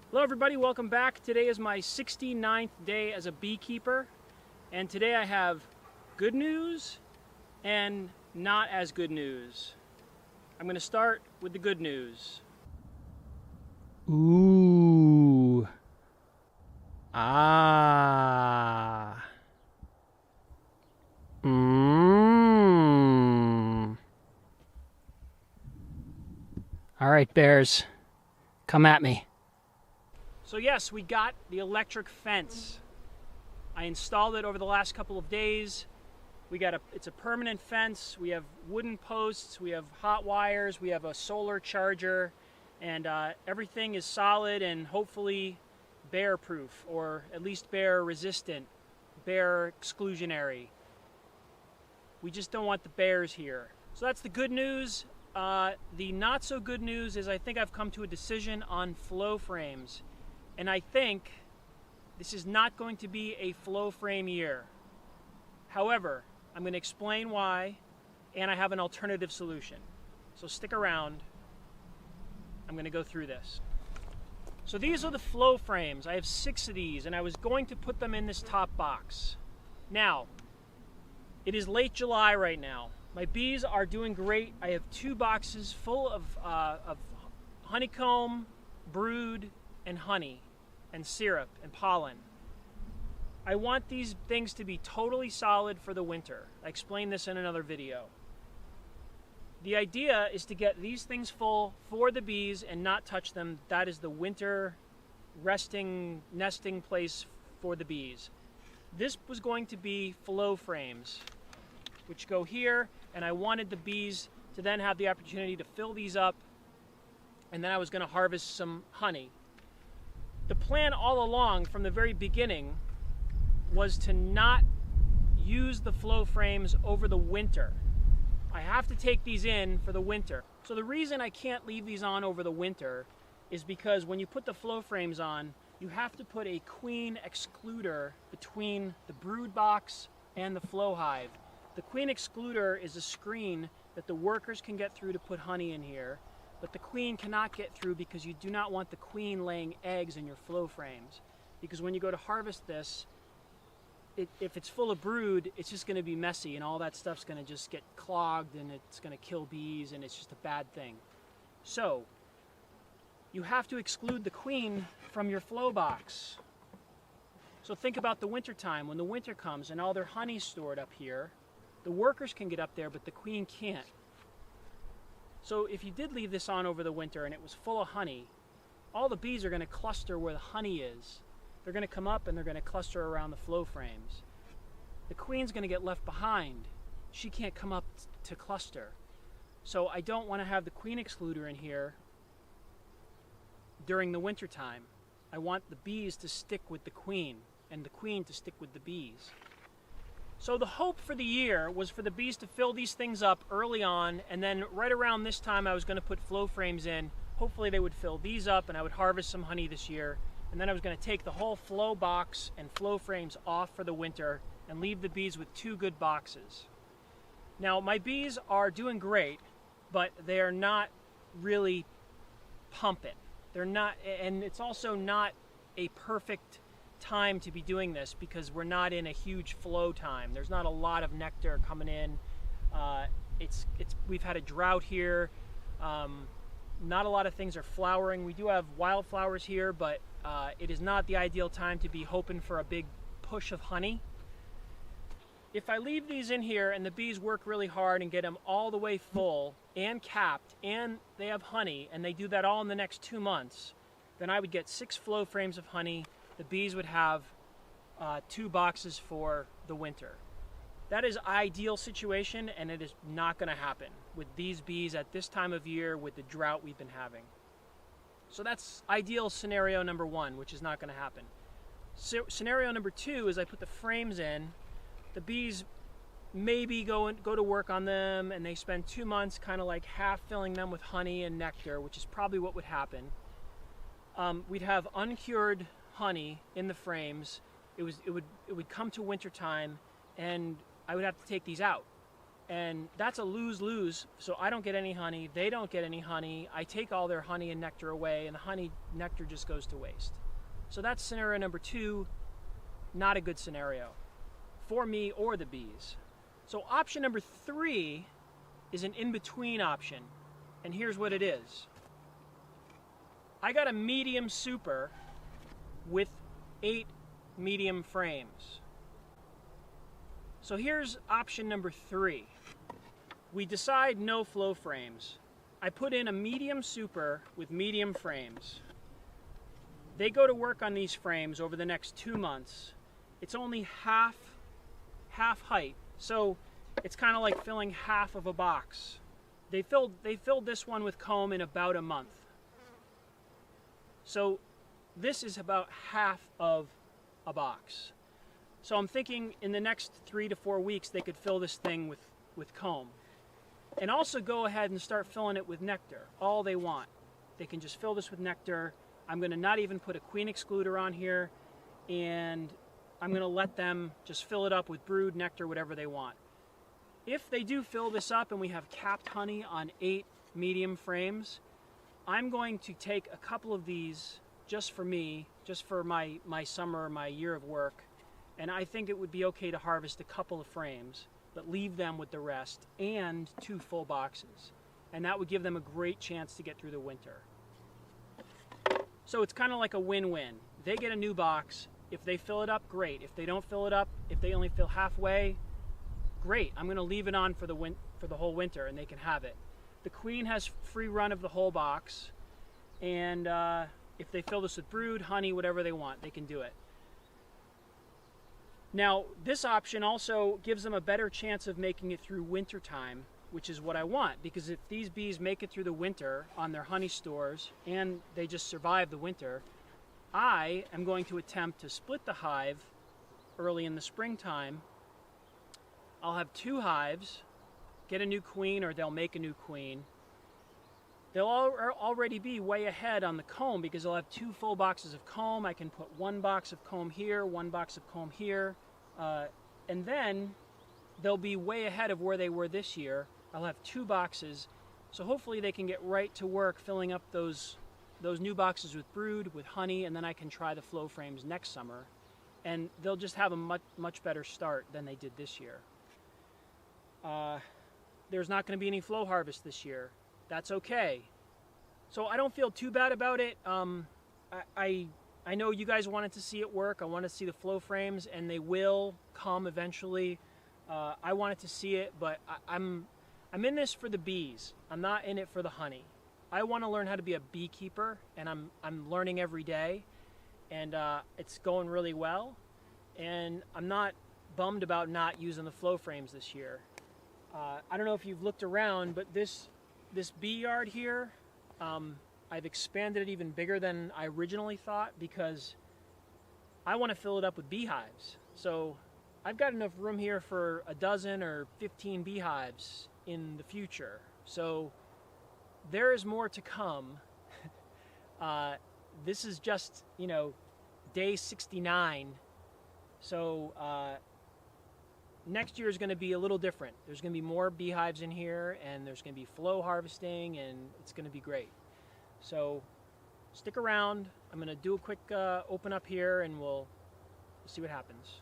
Hello everybody, welcome back. Today is my 69th day as a beekeeper, and today I have good news and not as good news. I'm going to start with the good news. Ooh. Ah. Mmm. All right, bears, come at me. So yes, we got the electric fence. I installed it over the last couple of days. It's a permanent fence. We have wooden posts, we have hot wires, we have a solar charger, and everything is solid and hopefully bear proof, or at least bear resistant, bear exclusionary. We just don't want the bears here. So that's the good news. The not so good news is I think I've come to a decision on flow frames. And I think this is not going to be a flow frame year. However, I'm going to explain why, and I have an alternative solution. So stick around. I'm going to go through this. So these are the flow frames. I have 6 of these, and I was going to put them in this top box. Now, it is late July right now. My bees are doing great. I have 2 boxes full of honeycomb, brood, and honey, and syrup, and pollen. I want these things to be totally solid for the winter. I explained this in another video. The idea is to get these things full for the bees and not touch them. That is the winter resting, nesting place for the bees. This was going to be flow frames, which go here, and I wanted the bees to then have the opportunity to fill these up, and then I was going to harvest some honey. The plan all along from the very beginning was to not use the flow frames over the winter. I have to take these in for the winter. So the reason I can't leave these on over the winter is because when you put the flow frames on, you have to put a queen excluder between the brood box and the flow hive. The queen excluder is a screen that the workers can get through to put honey in here, but the queen cannot get through because you do not want the queen laying eggs in your flow frames. Because when you go to harvest this, if it's full of brood, it's just going to be messy, and all that stuff's going to just get clogged, and it's going to kill bees, and it's just a bad thing. So you have to exclude the queen from your flow box. So think about the winter time. When the winter comes and all their honey's stored up here, the workers can get up there, but the queen can't. So if you did leave this on over the winter and it was full of honey, all the bees are going to cluster where the honey is. They're going to come up and they're going to cluster around the flow frames. The queen's going to get left behind. She can't come up to cluster. So I don't want to have the queen excluder in here during the winter time. I want the bees to stick with the queen and the queen to stick with the bees. So the hope for the year was for the bees to fill these things up early on, and then right around this time I was going to put flow frames in. Hopefully they would fill these up and I would harvest some honey this year, and then I was going to take the whole flow box and flow frames off for the winter and leave the bees with 2 good boxes. Now my bees are doing great, but they are not really pumping. They're not, and it's also not a perfect time to be doing this because we're not in a huge flow time. There's not a lot of nectar coming in. We've had a drought here. Not a lot of things are flowering. We do have wildflowers here, but it is not the ideal time to be hoping for a big push of honey. If I leave these in here and the bees work really hard and get them all the way full and capped and they have honey, and they do that all in the next 2 months, then I would get 6 flow frames of honey. The bees would have 2 boxes for the winter. That is ideal situation, and it is not going to happen with these bees at this time of year with the drought we've been having. So that's ideal scenario number 1, which is not going to happen. So, scenario number 2 is I put the frames in. The bees maybe go to work on them, and they spend 2 months kind of like half filling them with honey and nectar, which is probably what would happen. We'd have uncured honey in the frames. It would come to winter time, and I would have to take these out. And that's a lose-lose. So I don't get any honey, they don't get any honey. I take all their honey and nectar away, and the honey nectar just goes to waste. So that's scenario number 2, not a good scenario for me or the bees. So option number 3 is an in-between option, and here's what it is. I got a medium super with 8 medium frames. So here's option number 3. We decide no flow frames. I put in a medium super with medium frames. They go to work on these frames over the next 2 months. It's only half height, so it's kind of like filling half of a box. They filled this one with comb in about a month. So this is about half of a box. So I'm thinking in the next 3 to 4 weeks they could fill this thing with comb. And also go ahead and start filling it with nectar, all they want. They can just fill this with nectar. I'm going to not even put a queen excluder on here, and I'm going to let them just fill it up with brood, nectar, whatever they want. If they do fill this up and we have capped honey on 8 medium frames, I'm going to take a couple of these just for me, just for my summer, my year of work, and I think it would be okay to harvest a couple of frames, but leave them with the rest and 2 full boxes. And that would give them a great chance to get through the winter. So it's kind of like a win-win. They get a new box. If they fill it up, great. If they don't fill it up, if they only fill halfway, great. I'm going to leave it on for the whole winter, and they can have it. The queen has free run of the whole box, and if they fill this with brood, honey, whatever they want, they can do it. Now, this option also gives them a better chance of making it through winter time, which is what I want, because if these bees make it through the winter on their honey stores and they just survive the winter, I am going to attempt to split the hive early in the springtime. I'll have 2 hives, get a new queen, or they'll make a new queen. They'll already be way ahead on the comb because I'll have 2 full boxes of comb. I can put 1 box of comb here, 1 box of comb here, and then they'll be way ahead of where they were this year. I'll have 2 boxes, so hopefully they can get right to work filling up those new boxes with brood, with honey, and then I can try the flow frames next summer, and they'll just have a much better start than they did this year. There's not going to be any flow harvest this year. That's okay. So I don't feel too bad about it. I know you guys wanted to see it work. I want to see the flow frames, and they will come eventually. I wanted to see it, but I'm in this for the bees. I'm not in it for the honey. I want to learn how to be a beekeeper, and I'm learning every day, and it's going really well. And I'm not bummed about not using the flow frames this year. I don't know if you've looked around, but this bee yard here, I've expanded it even bigger than I originally thought because I want to fill it up with beehives. So I've got enough room here for a dozen or 15 beehives in the future. So there is more to come. This is just, day 69. So next year is going to be a little different. There's going to be more beehives in here, and there's going to be flow harvesting, and it's going to be great. So stick around. I'm going to do a quick open up here, and we'll see what happens.